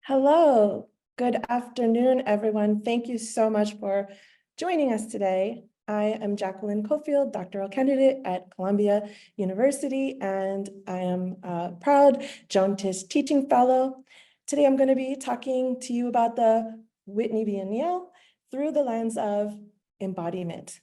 Hello, good afternoon, everyone. Thank you so much for joining us today. I am Jacqueline Cofield, doctoral candidate at Columbia University, and I am a proud Joan Tisch Teaching Fellow. Today, I'm going to be talking to you about the Whitney Biennial through the lens of embodiment.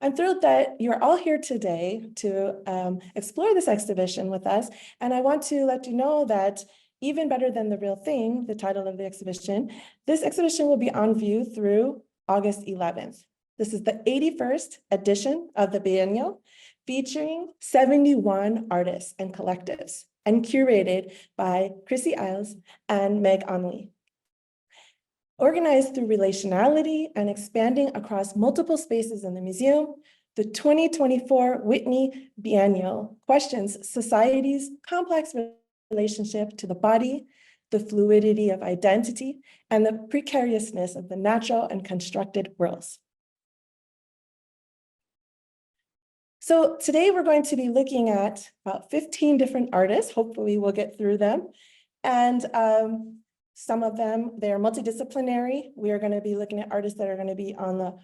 I'm thrilled that you're all here today to explore this exhibition with us, and I want to let you know that even better than the real thing, the title of the exhibition, this exhibition will be on view through August 11th. This is the 81st edition of the Biennial, featuring 71 artists and collectives, and curated by Chrissy Isles and Meg Onley. Organized through relationality and expanding across multiple spaces in the museum, the 2024 Whitney Biennial questions society's complex relationship to the body, the fluidity of identity, and the precariousness of the natural and constructed worlds. So today we're going to be looking at about 15 different artists. Hopefully we'll get through them. And some of them, they're multidisciplinary. We are going to be looking at artists that are going to be on the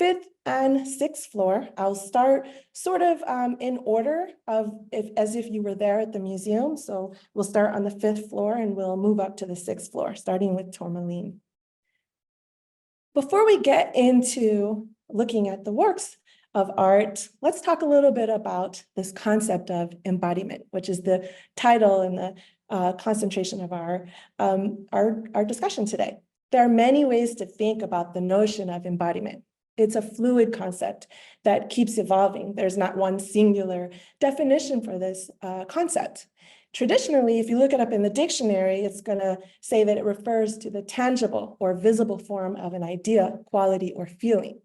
5th and 6th floor. I'll start sort of in order of as if you were there at the museum. So we'll start on the 5th floor and we'll move up to the 6th floor, starting with Taline. Before we get into looking at the works of art, let's talk a little bit about this concept of embodiment, which is the title and the concentration of our discussion today. There are many ways to think about the notion of embodiment. It's a fluid concept that keeps evolving. There's not one singular definition for this concept. Traditionally, if you look it up in the dictionary, it's going to say that it refers to the tangible or visible form of an idea, quality, or feeling.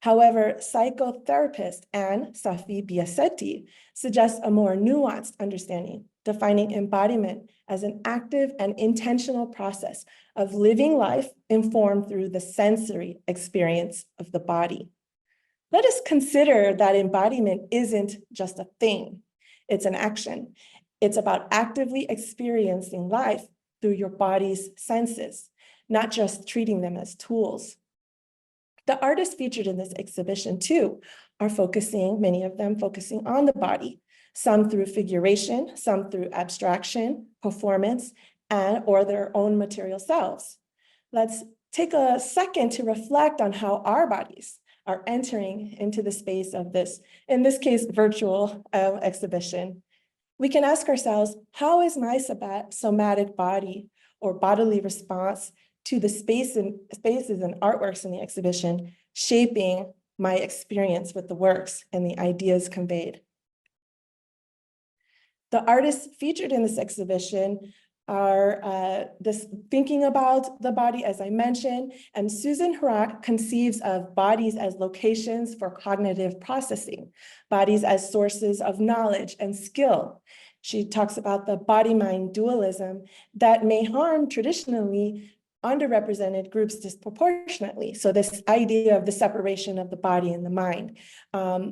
However, psychotherapist Anne Safi Biasetti suggests a more nuanced understanding, defining embodiment as an active and intentional process of living life informed through the sensory experience of the body. Let us consider that embodiment isn't just a thing, it's an action. It's about actively experiencing life through your body's senses, not just treating them as tools. The artists featured in this exhibition, too, are many of them focusing on the body, some through figuration, some through abstraction, performance, or their own material selves. Let's take a second to reflect on how our bodies are entering into the space of this, in this case, virtual exhibition. We can ask ourselves, how is my somatic body or bodily response to the spaces and artworks in the exhibition, shaping my experience with the works and the ideas conveyed? The artists featured in this exhibition are thinking about the body, as I mentioned, and Susan conceives of bodies as locations for cognitive processing, bodies as sources of knowledge and skill. She talks about the body-mind dualism that may harm traditionally underrepresented groups disproportionately. So this idea of the separation of the body and the mind,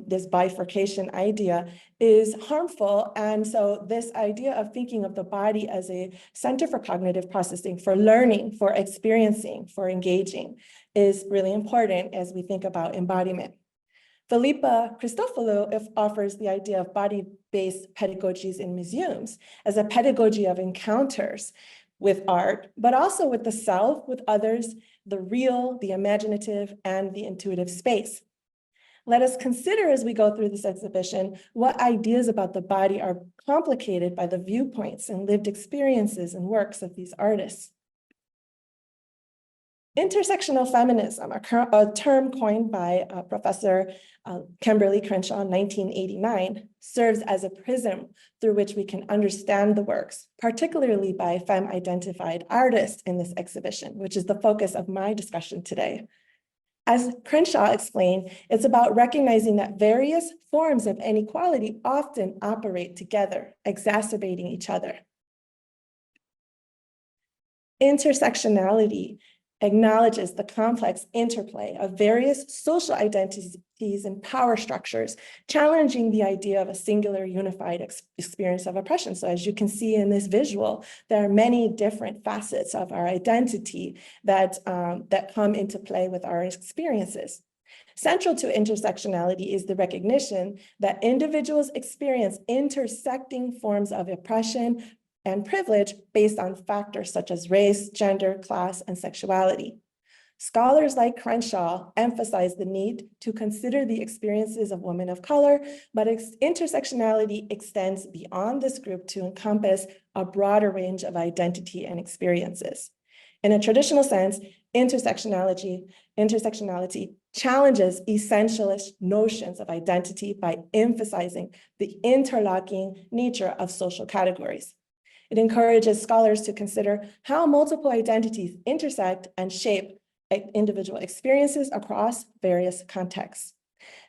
this bifurcation idea is harmful. And so this idea of thinking of the body as a center for cognitive processing, for learning, for experiencing, for engaging is really important as we think about embodiment. Philippa Christofoulou offers the idea of body-based pedagogies in museums as a pedagogy of encounters with art, but also with the self, with others, the real, the imaginative, and the intuitive space. Let us consider as we go through this exhibition what ideas about the body are complicated by the viewpoints and lived experiences and works of these artists. Intersectional feminism, a term coined by Professor Kimberly Crenshaw in 1989, serves as a prism through which we can understand the works, particularly by femme-identified artists in this exhibition, which is the focus of my discussion today. As Crenshaw explained, it's about recognizing that various forms of inequality often operate together, exacerbating each other. Intersectionality acknowledges the complex interplay of various social identities and power structures, challenging the idea of a singular unified experience of oppression. So as you can see in this visual, there are many different facets of our identity that come into play with our experiences. Central to intersectionality is the recognition that individuals experience intersecting forms of oppression and privilege based on factors such as race, gender, class, and sexuality. Scholars like Crenshaw emphasize the need to consider the experiences of women of color, but intersectionality extends beyond this group to encompass a broader range of identity and experiences. In a traditional sense, intersectionality challenges essentialist notions of identity by emphasizing the interlocking nature of social categories. It encourages scholars to consider how multiple identities intersect and shape individual experiences across various contexts.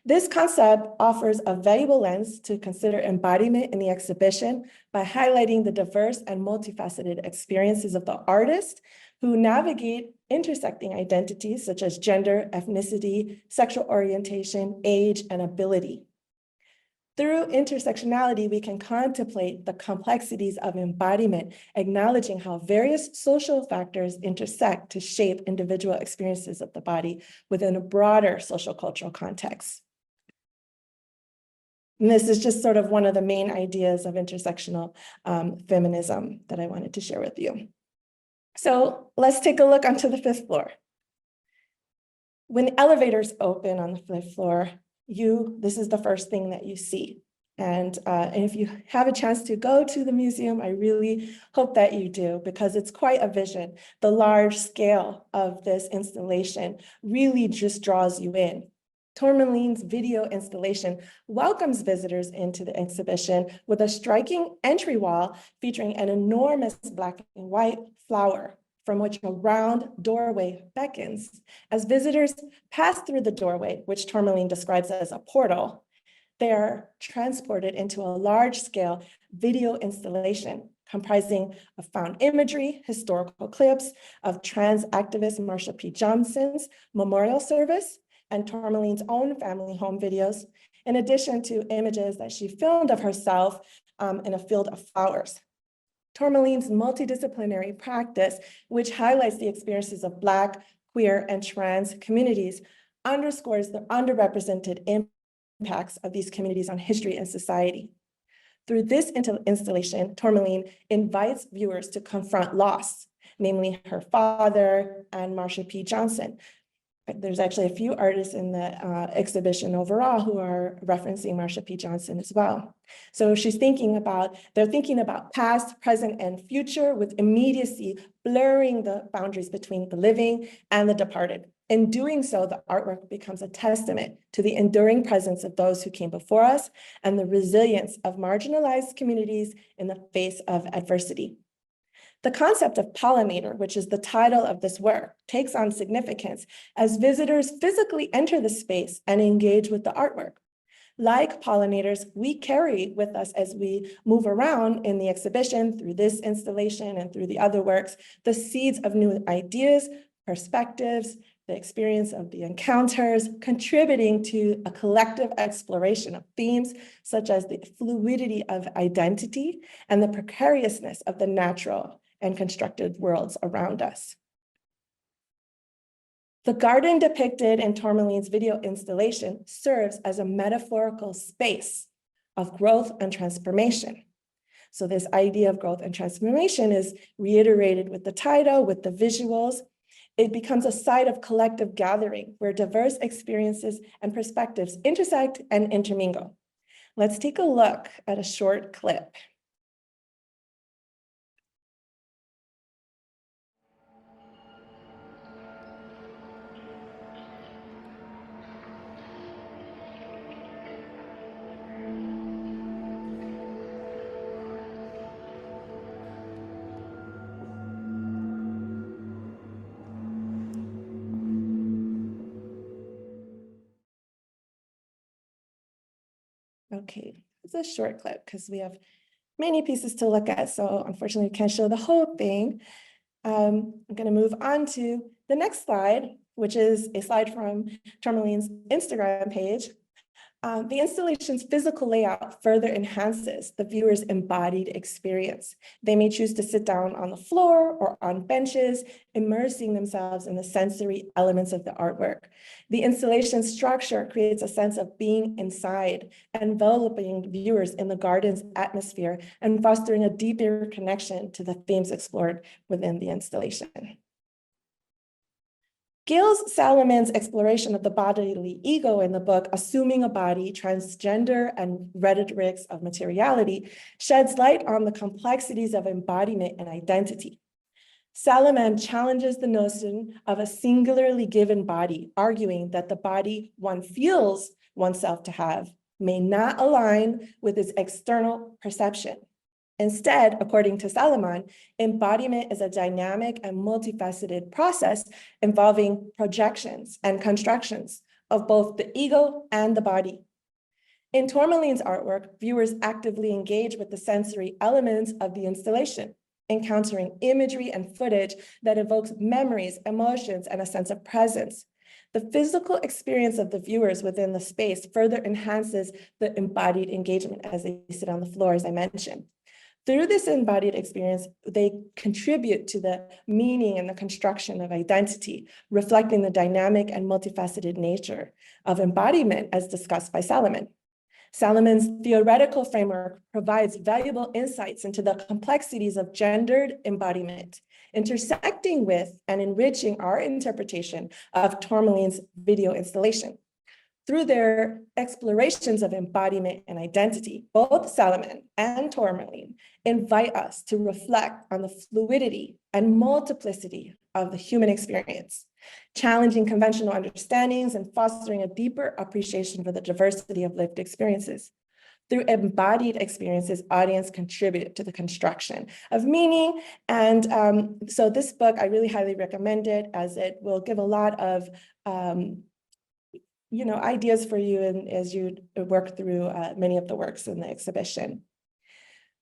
This concept offers a valuable lens to consider embodiment in the exhibition by highlighting the diverse and multifaceted experiences of the artist who navigate intersecting identities such as gender, ethnicity, sexual orientation, age, and ability. Through intersectionality, we can contemplate the complexities of embodiment, acknowledging how various social factors intersect to shape individual experiences of the body within a broader social cultural context. And this is just sort of one of the main ideas of intersectional feminism that I wanted to share with you. So let's take a look onto the 5th floor. When elevators open on the 5th floor, this is the first thing that you see. And if you have a chance to go to the museum, I really hope that you do, because it's quite a vision. The large scale of this installation really just draws you in. Tourmaline's video installation welcomes visitors into the exhibition with a striking entry wall featuring an enormous black and white flower from which a round doorway beckons. As visitors pass through the doorway, which Tourmaline describes as a portal, they are transported into a large-scale video installation comprising of found imagery, historical clips of trans activist Marsha P. Johnson's memorial service, and Tourmaline's own family home videos, in addition to images that she filmed of herself in a field of flowers. Tourmaline's multidisciplinary practice, which highlights the experiences of Black, queer, and trans communities, underscores the underrepresented impacts of these communities on history and society. Through this installation, Tourmaline invites viewers to confront loss, namely her father and Marsha P. Johnson. There's actually a few artists in the exhibition overall who are referencing Marsha P. Johnson as well. So they're thinking about past, present, and future with immediacy, blurring the boundaries between the living and the departed. In doing so, the artwork becomes a testament to the enduring presence of those who came before us and the resilience of marginalized communities in the face of adversity. The concept of pollinator, which is the title of this work, takes on significance as visitors physically enter the space and engage with the artwork. Like pollinators, we carry with us as we move around in the exhibition through this installation and through the other works, the seeds of new ideas, perspectives, the experience of the encounters, contributing to a collective exploration of themes such as the fluidity of identity and the precariousness of the natural and constructed worlds around us. The garden depicted in Tourmaline's video installation serves as a metaphorical space of growth and transformation. So this idea of growth and transformation is reiterated with the title, with the visuals. It becomes a site of collective gathering where diverse experiences and perspectives intersect and intermingle. Let's take a look at a short clip. Okay, it's a short clip because we have many pieces to look at, so unfortunately we can't show the whole thing. I'm going to move on to the next slide, which is a slide from Tourmaline's Instagram page. The installation's physical layout further enhances the viewer's embodied experience. They may choose to sit down on the floor or on benches, immersing themselves in the sensory elements of the artwork. The installation structure creates a sense of being inside, enveloping viewers in the garden's atmosphere and fostering a deeper connection to the themes explored within the installation. Gail Salaman's exploration of the bodily ego in the book, Assuming a Body, Transgender and Rhetorics of Materiality, sheds light on the complexities of embodiment and identity. Salaman challenges the notion of a singularly given body, arguing that the body one feels oneself to have may not align with its external perception. Instead, according to Salaman, embodiment is a dynamic and multifaceted process involving projections and constructions of both the ego and the body. In Tourmaline's artwork, viewers actively engage with the sensory elements of the installation, encountering imagery and footage that evokes memories, emotions, and a sense of presence. The physical experience of the viewers within the space further enhances the embodied engagement as they sit on the floor, as I mentioned. Through this embodied experience, they contribute to the meaning and the construction of identity, reflecting the dynamic and multifaceted nature of embodiment as discussed by Salaman. Salaman's theoretical framework provides valuable insights into the complexities of gendered embodiment, intersecting with and enriching our interpretation of Tourmaline's video installation. Through their explorations of embodiment and identity, both Salaman and Tourmaline invite us to reflect on the fluidity and multiplicity of the human experience, challenging conventional understandings and fostering a deeper appreciation for the diversity of lived experiences. Through embodied experiences, audience contribute to the construction of meaning. And so this book, I really highly recommend it, as it will give a lot of ideas for you and as you work through many of the works in the exhibition.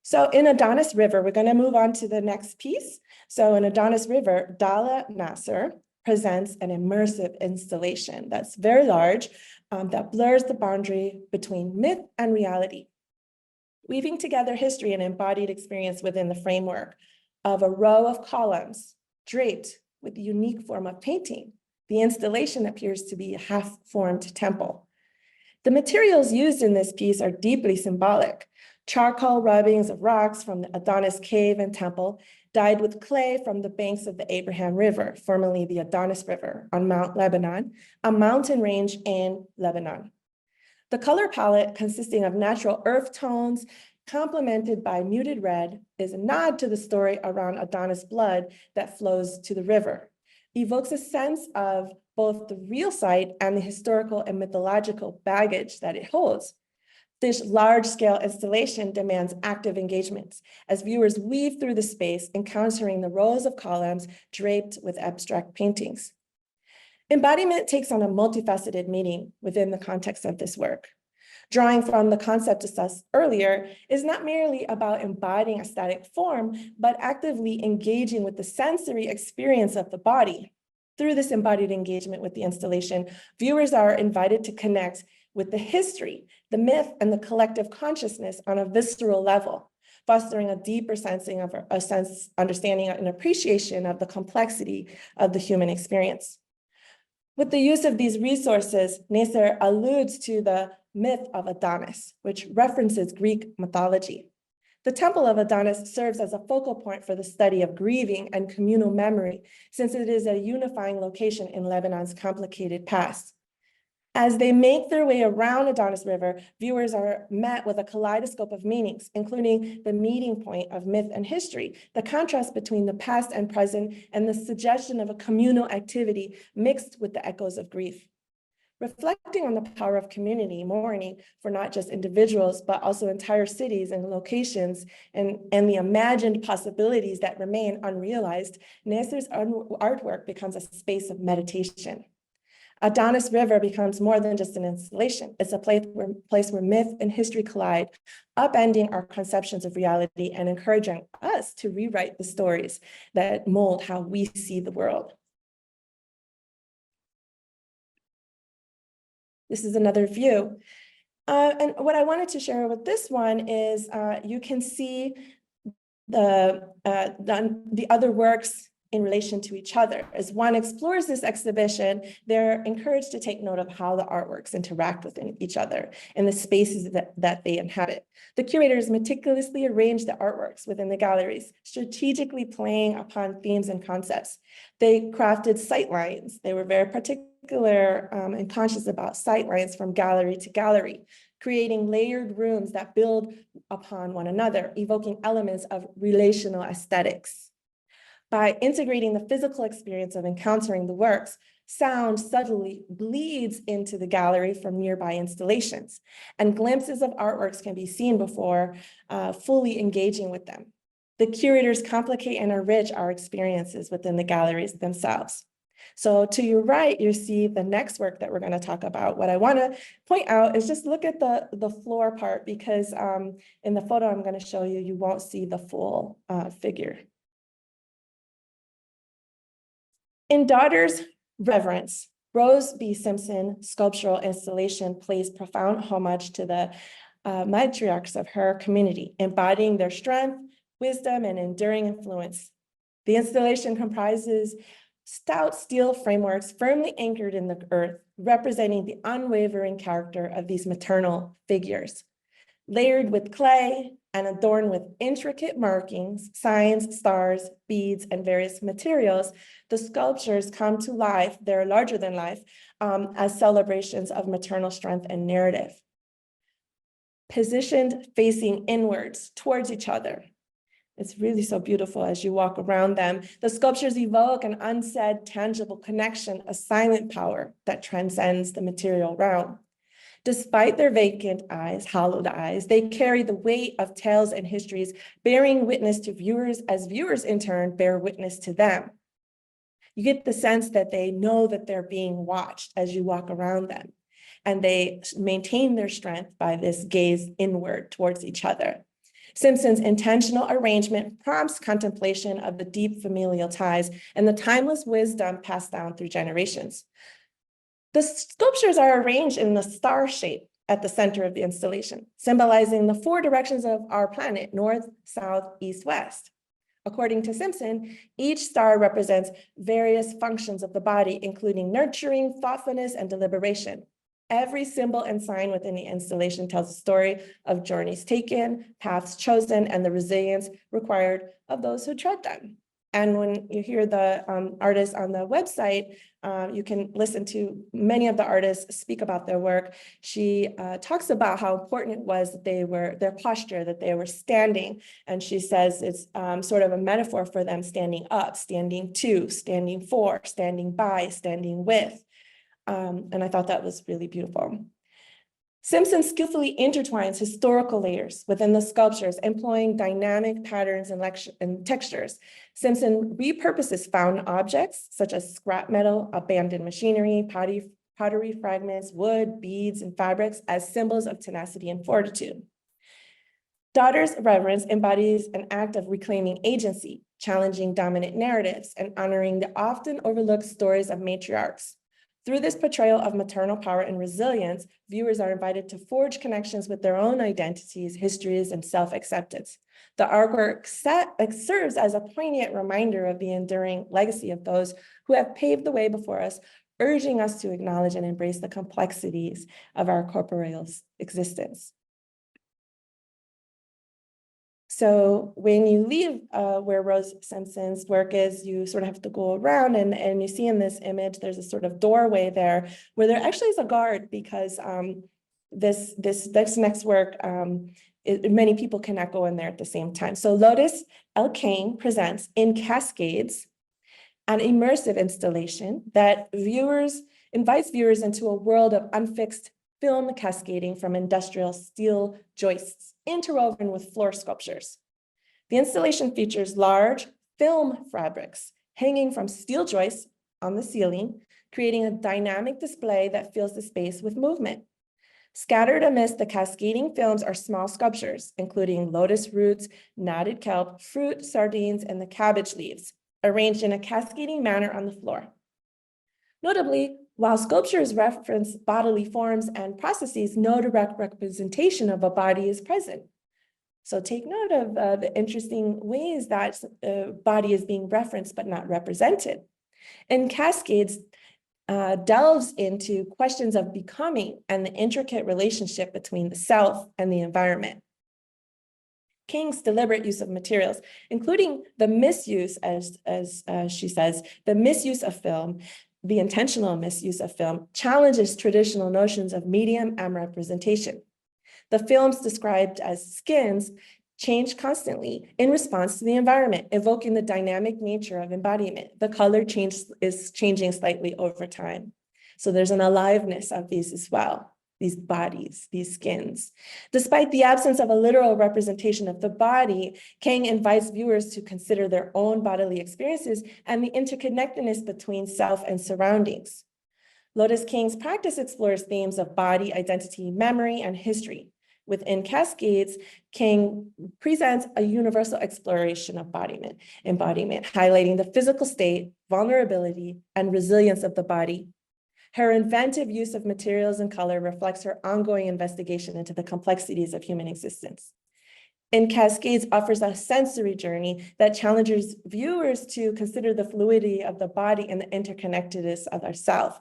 So in Adonis River, we're going to move on to the next piece. So in Adonis River, Dala Nasser presents an immersive installation that's very large, that blurs the boundary between myth and reality, weaving together history and embodied experience within the framework of a row of columns draped with a unique form of painting. The installation appears to be a half-formed temple. The materials used in this piece are deeply symbolic. Charcoal rubbings of rocks from the Adonis cave and temple, dyed with clay from the banks of the Abraham River, formerly the Adonis River, on Mount Lebanon, a mountain range in Lebanon. The color palette, consisting of natural earth tones, complemented by muted red, is a nod to the story around Adonis' blood that flows to the river, evokes a sense of both the real site and the historical and mythological baggage that it holds. This large-scale installation demands active engagements as viewers weave through the space, encountering the rows of columns draped with abstract paintings. Embodiment takes on a multifaceted meaning within the context of this work. Drawing from the concept discussed earlier, is not merely about embodying a static form, but actively engaging with the sensory experience of the body. Through this embodied engagement with the installation, viewers are invited to connect with the history, the myth, and the collective consciousness on a visceral level, fostering a deeper understanding and appreciation of the complexity of the human experience. With the use of these resources, Nasser alludes to the myth of Adonis, which references Greek mythology. The Temple of Adonis serves as a focal point for the study of grieving and communal memory, since it is a unifying location in Lebanon's complicated past. As they make their way around Adonis River, viewers are met with a kaleidoscope of meanings, including the meeting point of myth and history, the contrast between the past and present, and the suggestion of a communal activity mixed with the echoes of grief. Reflecting on the power of community mourning for not just individuals, but also entire cities and locations, and the imagined possibilities that remain unrealized, Nasser's artwork becomes a space of meditation. Adonis River becomes more than just an installation. It's a place where myth and history collide, upending our conceptions of reality and encouraging us to rewrite the stories that mold how we see the world. This is another view. And what I wanted to share with this one is you can see the other works in relation to each other. As one explores this exhibition, they're encouraged to take note of how the artworks interact with each other and the spaces that they inhabit. The curators meticulously arranged the artworks within the galleries, strategically playing upon themes and concepts. They crafted sightlines. They were very particular and conscious about sightlines from gallery to gallery, creating layered rooms that build upon one another, evoking elements of relational aesthetics. By integrating the physical experience of encountering the works, sound subtly bleeds into the gallery from nearby installations, and glimpses of artworks can be seen before fully engaging with them. The curators complicate and enrich our experiences within the galleries themselves. So to your right, you see the next work that we're going to talk about. What I want to point out is just look at the floor part, because in the photo I'm going to show you, you won't see the full figure. In Daughter's Reverence, Rose B. Simpson sculptural installation pays profound homage to the matriarchs of her community, embodying their strength, wisdom, and enduring influence. The installation comprises stout steel frameworks firmly anchored in the earth, representing the unwavering character of these maternal figures. Layered with clay and adorned with intricate markings, signs, stars, beads, and various materials, the sculptures come to life, they're larger than life, as celebrations of maternal strength and narrative. Positioned facing inwards towards each other. It's really so beautiful as you walk around them. The sculptures evoke an unsaid, tangible connection, a silent power that transcends the material realm. Despite their vacant eyes, hollowed eyes, they carry the weight of tales and histories, bearing witness to viewers as viewers in turn bear witness to them. You get the sense that they know that they're being watched as you walk around them, and they maintain their strength by this gaze inward towards each other. Simpson's intentional arrangement prompts contemplation of the deep familial ties and the timeless wisdom passed down through generations. The sculptures are arranged in the star shape at the center of the installation, symbolizing the four directions of our planet: north, south, east, west. According to Simpson, each star represents various functions of the body, including nurturing, thoughtfulness, and deliberation. Every symbol and sign within the installation tells a story of journeys taken, paths chosen, and the resilience required of those who tread them. And when you hear the artists on the website, you can listen to many of the artists speak about their work. She talks about how important it was that their posture, that they were standing. And she says it's sort of a metaphor for them standing up, standing to, standing for, standing by, standing with. And I thought that was really beautiful. Simpson skillfully intertwines historical layers within the sculptures, employing dynamic patterns and textures. Simpson repurposes found objects such as scrap metal, abandoned machinery, pottery fragments, wood, beads, and fabrics as symbols of tenacity and fortitude. Daughter's Reverence embodies an act of reclaiming agency, challenging dominant narratives, and honoring the often overlooked stories of matriarchs. Through this portrayal of maternal power and resilience, viewers are invited to forge connections with their own identities, histories, and self-acceptance. The artwork serves as a poignant reminder of the enduring legacy of those who have paved the way before us, urging us to acknowledge and embrace the complexities of our corporeal existence. So when you leave where Rose Simpson's work is, you sort of have to go around, and you see in this image, there's a sort of doorway there where there actually is a guard, because this next work, many people cannot go in there at the same time. So Lotus L. Kang presents in Cascades, an immersive installation that invites viewers into a world of unfixed film cascading from industrial steel joists interwoven with floor sculptures. The installation features large film fabrics hanging from steel joists on the ceiling creating a dynamic display that fills the space with movement. Scattered amidst the cascading films are small sculptures, including lotus roots, knotted kelp, fruit, sardines, and the cabbage leaves, arranged in a cascading manner on the floor. Notably, while sculptures reference bodily forms and processes, no direct representation of a body is present. So take note of the interesting ways that body is being referenced but not represented. And Cascades delves into questions of becoming and the intricate relationship between the self and the environment. Kang's deliberate use of materials, including the misuse, as she says, the misuse of film, the intentional misuse of film, challenges traditional notions of medium and representation. The films described as skins change constantly in response to the environment, evoking the dynamic nature of embodiment. The color change is changing slightly over time. So there's an aliveness of these as well, these bodies, these skins. Despite the absence of a literal representation of the body, Kang invites viewers to consider their own bodily experiences and the interconnectedness between self and surroundings. Lotus Kang's practice explores themes of body, identity, memory, and history. Within Cascades, Kang presents a universal exploration of embodiment, highlighting the physical state, vulnerability, and resilience of the body. Her inventive use of materials and color reflects her ongoing investigation into the complexities of human existence. And Cascades offers a sensory journey that challenges viewers to consider the fluidity of the body and the interconnectedness of ourself.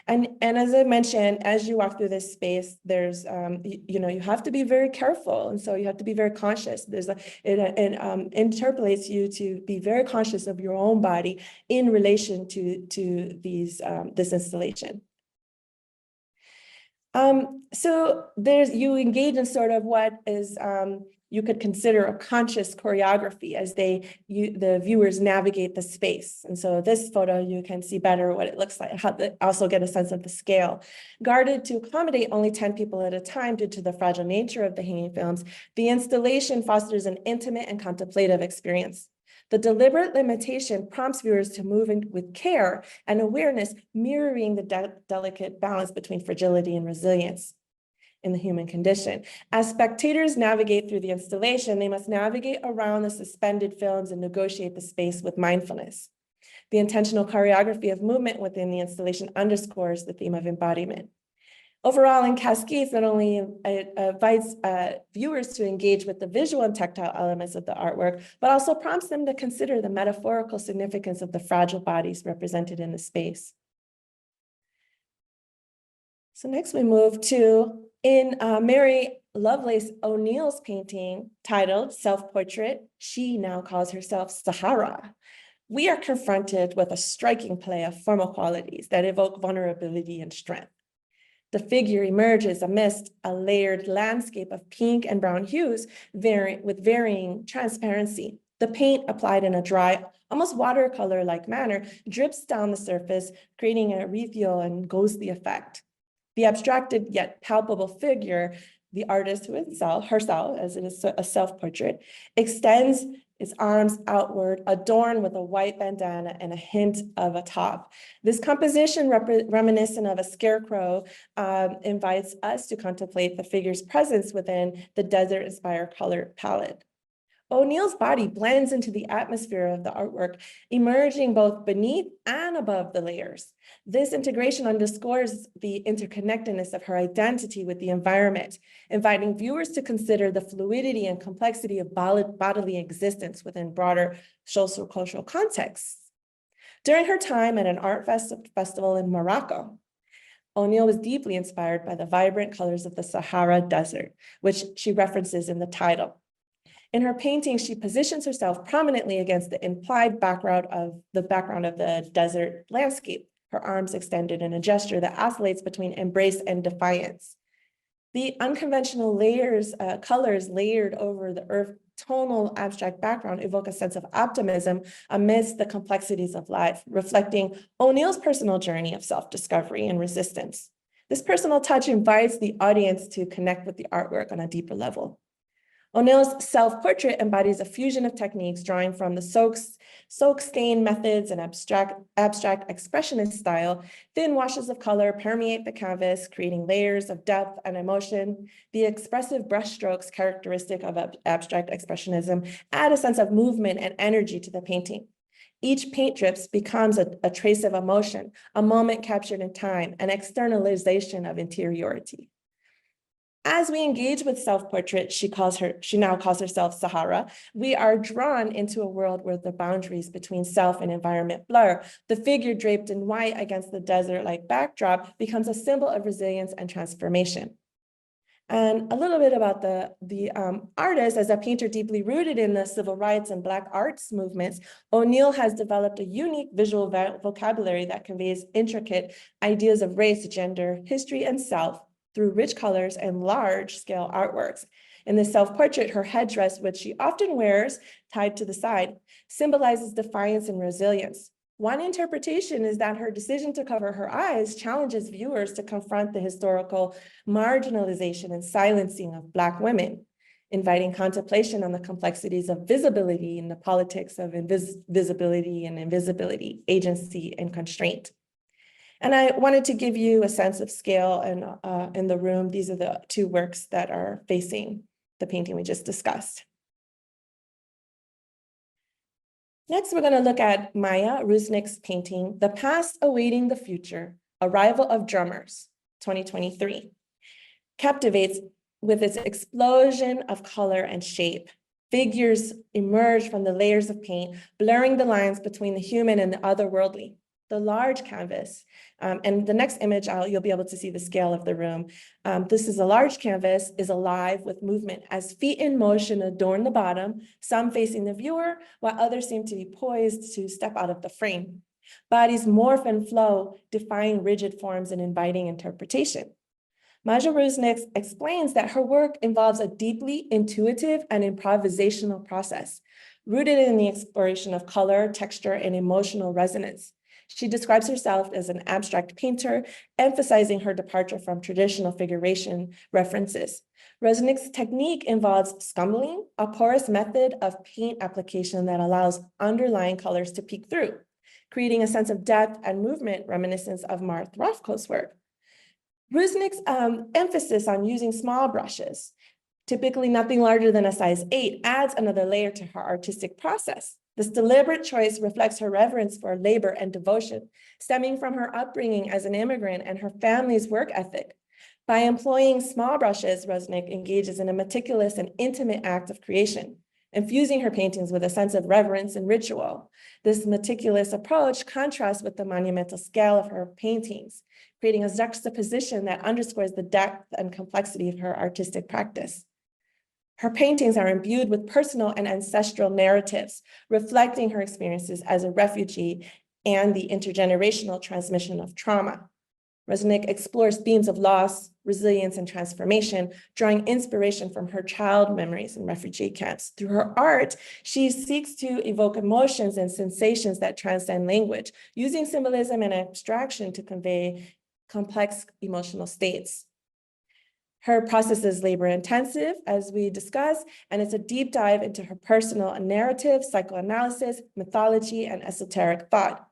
And as I mentioned, as you walk through this space, there's, you have to be very careful. And so you have to be very conscious. It interpolates you to be very conscious of your own body in relation to this installation. So you engage in sort of what is, you could consider a conscious choreography as the viewers navigate the space. And so this photo, you can see better what it looks like, also get a sense of the scale. Guarded to accommodate only 10 people at a time due to the fragile nature of the hanging films, the installation fosters an intimate and contemplative experience. The deliberate limitation prompts viewers to move in with care and awareness, mirroring the delicate balance between fragility and resilience in the human condition. As spectators navigate through the installation, they must navigate around the suspended films and negotiate the space with mindfulness. The intentional choreography of movement within the installation underscores the theme of embodiment. Overall, in Cascades, not only invites viewers to engage with the visual and tactile elements of the artwork, but also prompts them to consider the metaphorical significance of the fragile bodies represented in the space. So next we move to, in Mary Lovelace O'Neill's painting titled Self-Portrait, she now calls herself Sahara. We are confronted with a striking play of formal qualities that evoke vulnerability and strength. The figure emerges amidst a layered landscape of pink and brown hues with varying transparency. The paint applied in a dry, almost watercolor-like manner drips down the surface, creating a ethereal and ghostly effect. The abstracted yet palpable figure, the artist herself, as it is a self-portrait, extends its arms outward, adorned with a white bandana and a hint of a top. This composition, reminiscent of a scarecrow, invites us to contemplate the figure's presence within the desert-inspired color palette. O'Neill's body blends into the atmosphere of the artwork, emerging both beneath and above the layers. This integration underscores the interconnectedness of her identity with the environment, inviting viewers to consider the fluidity and complexity of bodily existence within broader social-cultural contexts. During her time at an art festival in Morocco, O'Neill was deeply inspired by the vibrant colors of the Sahara Desert, which she references in the title. In her painting, she positions herself prominently against the implied background of the desert landscape, her arms extended in a gesture that oscillates between embrace and defiance. The unconventional colors layered over the earth tonal abstract background evoke a sense of optimism amidst the complexities of life, reflecting O'Neill's personal journey of self-discovery and resistance. This personal touch invites the audience to connect with the artwork on a deeper level. O'Neill's self-portrait embodies a fusion of techniques drawing from the soak stain methods and abstract expressionist style. Thin washes of color permeate the canvas, creating layers of depth and emotion. The expressive brushstrokes characteristic of abstract expressionism add a sense of movement and energy to the painting. Each paint drips becomes a trace of emotion, a moment captured in time, an externalization of interiority. As we engage with self-portrait, she now calls herself Sahara. We are drawn into a world where the boundaries between self and environment blur. The figure draped in white against the desert-like backdrop becomes a symbol of resilience and transformation. And a little bit about the artist. As a painter deeply rooted in the civil rights and Black arts movements, O'Neill has developed a unique visual vocabulary that conveys intricate ideas of race, gender, history, and self through rich colors and large-scale artworks. In the self-portrait, her headdress, which she often wears tied to the side, symbolizes defiance and resilience. One interpretation is that her decision to cover her eyes challenges viewers to confront the historical marginalization and silencing of Black women, inviting contemplation on the complexities of visibility and the politics of visibility and invisibility, agency and constraint. And I wanted to give you a sense of scale and in the room. These are the two works that are facing the painting we just discussed. Next, we're going to look at Maya Rusnik's painting, The Past Awaiting the Future, Arrival of Drummers, 2023. Captivates with its explosion of color and shape. Figures emerge from the layers of paint, blurring the lines between the human and the otherworldly. The large canvas, and the next image, you'll be able to see the scale of the room. This is a large canvas, is alive with movement as feet in motion adorn the bottom, some facing the viewer, while others seem to be poised to step out of the frame. Bodies morph and flow, defying rigid forms and inviting interpretation. Maya Rusnik explains that her work involves a deeply intuitive and improvisational process, rooted in the exploration of color, texture, and emotional resonance. She describes herself as an abstract painter, emphasizing her departure from traditional figuration references. Rusnik's technique involves scumbling, a porous method of paint application that allows underlying colors to peek through, creating a sense of depth and movement reminiscent of Martha Rothko's work. Rusnik's emphasis on using small brushes, typically nothing larger than a size 8, adds another layer to her artistic process. This deliberate choice reflects her reverence for labor and devotion, stemming from her upbringing as an immigrant and her family's work ethic. By employing small brushes, Rusnik engages in a meticulous and intimate act of creation, infusing her paintings with a sense of reverence and ritual. This meticulous approach contrasts with the monumental scale of her paintings, creating a juxtaposition that underscores the depth and complexity of her artistic practice. Her paintings are imbued with personal and ancestral narratives, reflecting her experiences as a refugee and the intergenerational transmission of trauma. Rusnik explores themes of loss, resilience, and transformation, drawing inspiration from her child memories in refugee camps. Through her art, she seeks to evoke emotions and sensations that transcend language, using symbolism and abstraction to convey complex emotional states. Her process is labor-intensive, as we discussed, and it's a deep dive into her personal narrative, psychoanalysis, mythology, and esoteric thought.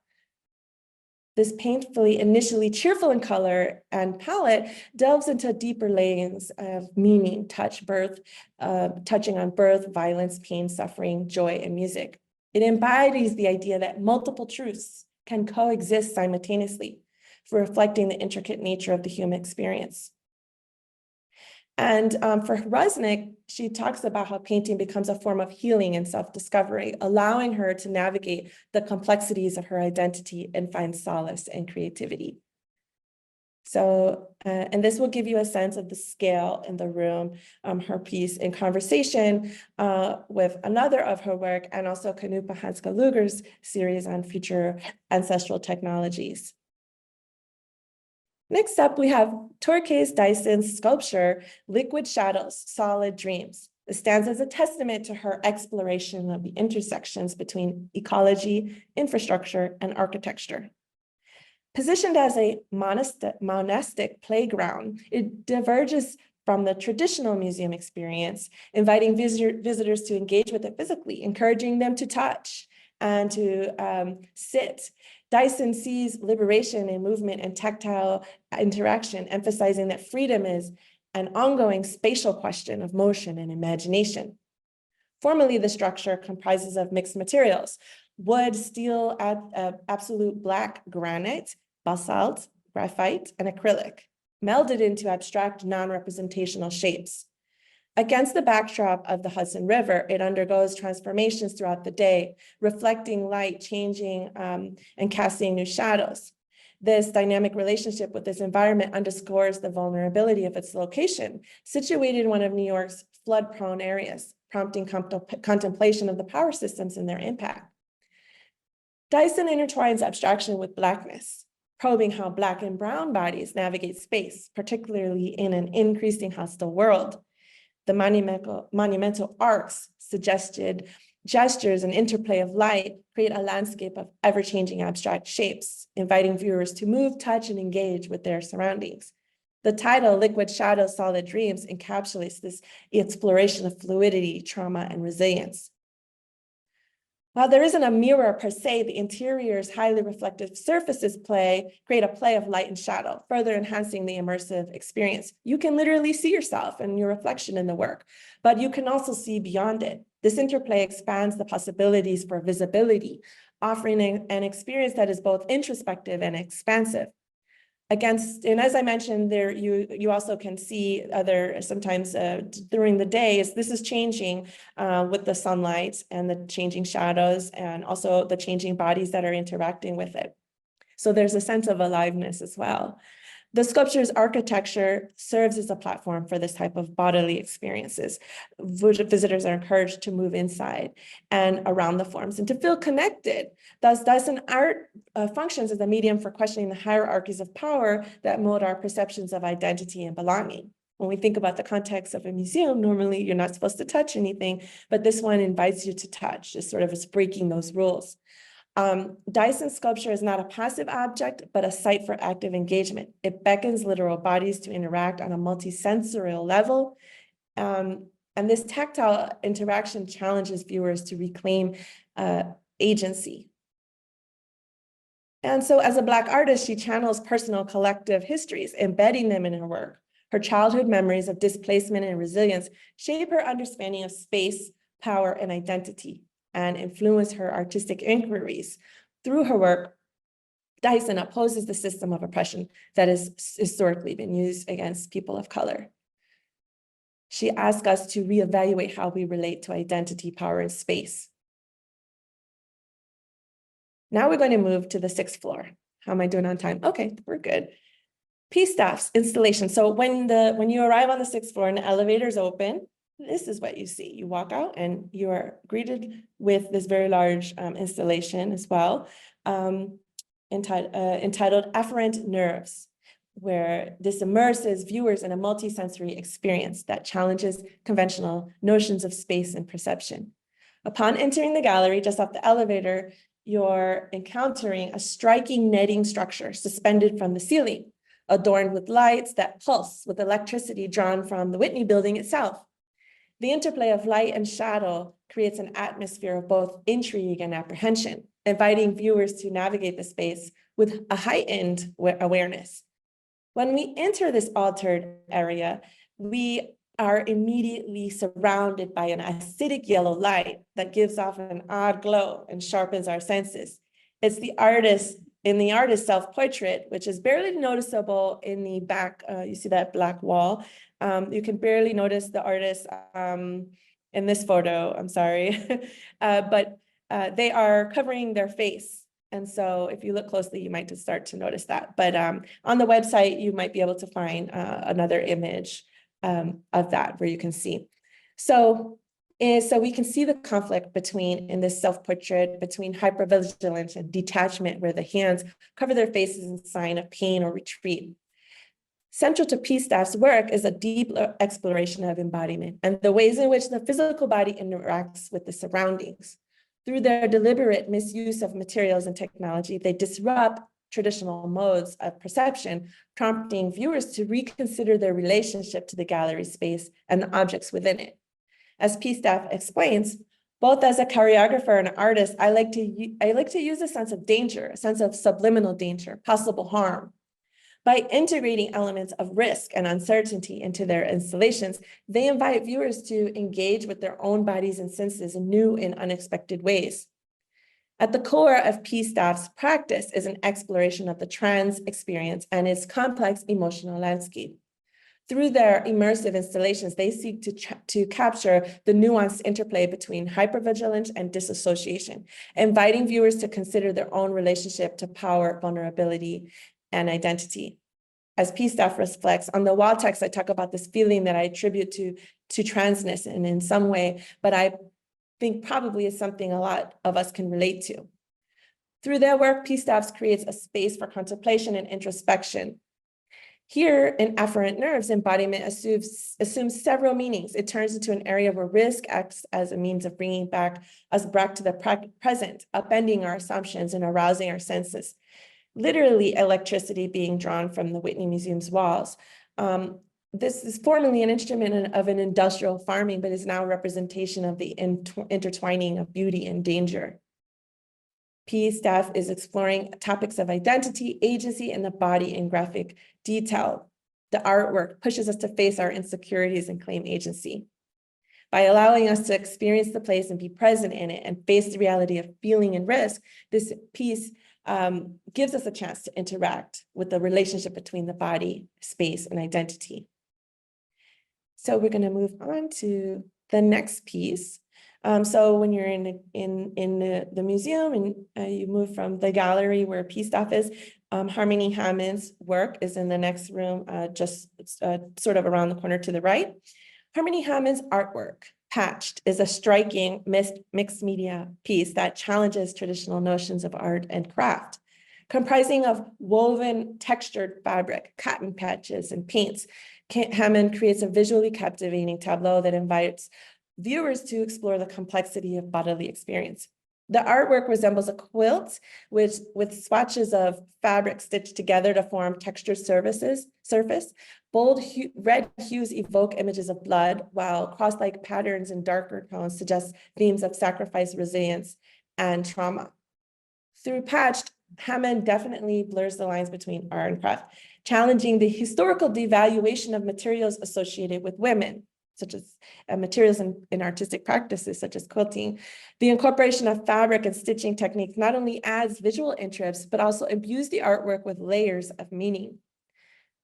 This painfully, initially cheerful in color and palette delves into deeper layers of meaning, touching on birth, violence, pain, suffering, joy, and music. It embodies the idea that multiple truths can coexist simultaneously, for reflecting the intricate nature of the human experience. And for Rusnik, she talks about how painting becomes a form of healing and self-discovery, allowing her to navigate the complexities of her identity and find solace and creativity. So, and this will give you a sense of the scale in the room, her piece in conversation with another of her work, and also Kanupa Hanska-Luger's series on future ancestral technologies. Next up, we have Turquoise Dyson's sculpture, Liquid Shadows, Solid Dreams. It stands as a testament to her exploration of the intersections between ecology, infrastructure, and architecture. Positioned as a monastic playground, it diverges from the traditional museum experience, inviting visitors to engage with it physically, encouraging them to touch and to sit. Dyson sees liberation in movement and tactile interaction, emphasizing that freedom is an ongoing spatial question of motion and imagination. Formally, the structure comprises of mixed materials: wood, steel, absolute black granite, basalt, graphite, and acrylic, melded into abstract non-representational shapes. Against the backdrop of the Hudson River, it undergoes transformations throughout the day, reflecting light, changing, and casting new shadows. This dynamic relationship with this environment underscores the vulnerability of its location, situated in one of New York's flood-prone areas, prompting contemplation of the power systems and their impact. Dyson intertwines abstraction with Blackness, probing how Black and brown bodies navigate space, particularly in an increasing hostile world. The monumental arcs, suggested gestures, and interplay of light create a landscape of ever-changing abstract shapes, inviting viewers to move, touch, and engage with their surroundings. The title, Liquid Shadows, Solid Dreams, encapsulates this exploration of fluidity, trauma, and resilience. While there isn't a mirror per se, the interior's highly reflective surfaces create a play of light and shadow, further enhancing the immersive experience. You can literally see yourself and your reflection in the work, but you can also see beyond it. This interplay expands the possibilities for visibility, offering an experience that is both introspective and expansive. And as I mentioned, there you also can see sometimes during the day, this is changing with the sunlight and the changing shadows and also the changing bodies that are interacting with it. So there's a sense of aliveness as well. The sculpture's architecture serves as a platform for this type of bodily experiences. Visitors are encouraged to move inside and around the forms and to feel connected. Thus, Dyson art functions as a medium for questioning the hierarchies of power that mold our perceptions of identity and belonging. When we think about the context of a museum, normally you're not supposed to touch anything, but this one invites you to touch, just sort of is breaking those rules. Dyson's sculpture is not a passive object, but a site for active engagement. It beckons literal bodies to interact on a multisensorial level. And this tactile interaction challenges viewers to reclaim agency. And so as a Black artist, she channels personal collective histories, embedding them in her work. Her childhood memories of displacement and resilience shape her understanding of space, power, and identity, and influence her artistic inquiries. Through her work, Dyson opposes the system of oppression that has historically been used against people of color. She asks us to reevaluate how we relate to identity, power, and space. Now we're going to move to the 6th floor. How am I doing on time? Okay, we're good. Peace staffs installation. So when you arrive on the 6th floor and the elevator's open, this is what you see. You walk out and you are greeted with this very large installation as well, entitled Afferent Nerves, where this immerses viewers in a multisensory experience that challenges conventional notions of space and perception. Upon entering the gallery, just off the elevator, you're encountering a striking netting structure suspended from the ceiling, adorned with lights that pulse with electricity drawn from the Whitney building itself. The interplay of light and shadow creates an atmosphere of both intrigue and apprehension, inviting viewers to navigate the space with a heightened awareness. When we enter this altered area, we are immediately surrounded by an acidic yellow light that gives off an odd glow and sharpens our senses. It's the artist's self-portrait, which is barely noticeable in the back. You see that black wall. You can barely notice the artist in this photo, I'm sorry, but they are covering their face. And so if you look closely, you might just start to notice that. But on the website, you might be able to find another image of that where you can see. So we can see the conflict in this self-portrait between hypervigilance and detachment, where the hands cover their faces in sign of pain or retreat. Central to Peace Staff's work is a deep exploration of embodiment and the ways in which the physical body interacts with the surroundings. Through their deliberate misuse of materials and technology, they disrupt traditional modes of perception, prompting viewers to reconsider their relationship to the gallery space and the objects within it. As P-Staff explains, both as a choreographer and an artist, I like to use a sense of danger, a sense of subliminal danger, possible harm. By integrating elements of risk and uncertainty into their installations, they invite viewers to engage with their own bodies and senses in new and unexpected ways. At the core of P-Staff's practice is an exploration of the trans experience and its complex emotional landscape. Through their immersive installations, they seek to capture the nuanced interplay between hypervigilance and disassociation, inviting viewers to consider their own relationship to power, vulnerability, and identity. As P-Staff reflects on the wall text, I talk about this feeling that I attribute to transness and in some way, but I think probably is something a lot of us can relate to. Through their work, P-Staff creates a space for contemplation and introspection. Here in Afferent Nerves, embodiment assumes several meanings. It turns into an area where risk acts as a means of bringing us back to the present, upending our assumptions and arousing our senses. Literally electricity being drawn from the Whitney Museum's walls. This is formerly an instrument of an industrial farming, but is now a representation of the intertwining of beauty and danger. P-Staff is exploring topics of identity, agency, and the body in graphic detail. The artwork pushes us to face our insecurities and claim agency. By allowing us to experience the place and be present in it and face the reality of feeling and risk, this piece gives us a chance to interact with the relationship between the body, space, and identity. So we're going to move on to the next piece. So when you're in the museum and you move from the gallery where P-Staff is, Harmony Hammond's work is in the next room, just sort of around the corner to the right. Harmony Hammond's artwork, Patched, is a striking mixed media piece that challenges traditional notions of art and craft. Comprising of woven textured fabric, cotton patches, and paints, Hammond creates a visually captivating tableau that invites viewers to explore the complexity of bodily experience. The artwork resembles a quilt with swatches of fabric stitched together to form textured surface. Bold red hues evoke images of blood, while cross-like patterns and darker tones suggest themes of sacrifice, resilience, and trauma. Through Patched, Hammond definitely blurs the lines between art and craft, challenging the historical devaluation of materials associated with women, such as materials in artistic practices, such as quilting. The incorporation of fabric and stitching techniques not only adds visual interest, but also imbues the artwork with layers of meaning.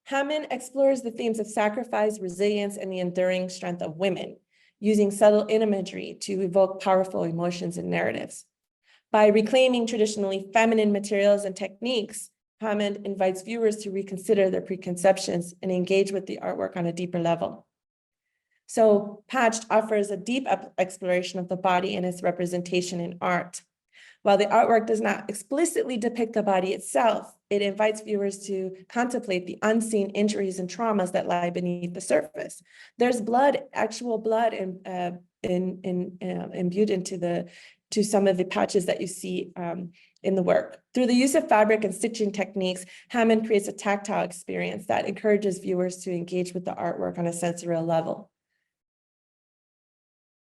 Hammond explores the themes of sacrifice, resilience, and the enduring strength of women, using subtle imagery to evoke powerful emotions and narratives. By reclaiming traditionally feminine materials and techniques, Hammond invites viewers to reconsider their preconceptions and engage with the artwork on a deeper level. So Patched offers a deep exploration of the body and its representation in art. While the artwork does not explicitly depict the body itself, it invites viewers to contemplate the unseen injuries and traumas that lie beneath the surface. There's blood, actual blood, imbued into some of the patches that you see in the work. Through the use of fabric and stitching techniques, Hammond creates a tactile experience that encourages viewers to engage with the artwork on a sensorial level.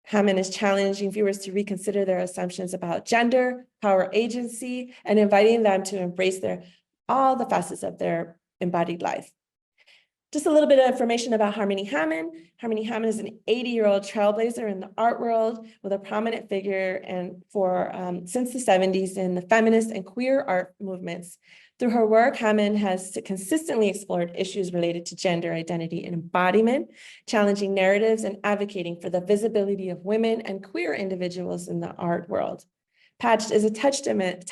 Hammond is challenging viewers to reconsider their assumptions about gender, power, agency, and inviting them to embrace all the facets of their embodied life. Just a little bit of information about Harmony Hammond. Harmony Hammond is an 80-year-old trailblazer in the art world with a prominent figure since the 70s in the feminist and queer art movements. Through her work, Hammond has consistently explored issues related to gender identity and embodiment, challenging narratives and advocating for the visibility of women and queer individuals in the art world. Patched is a testament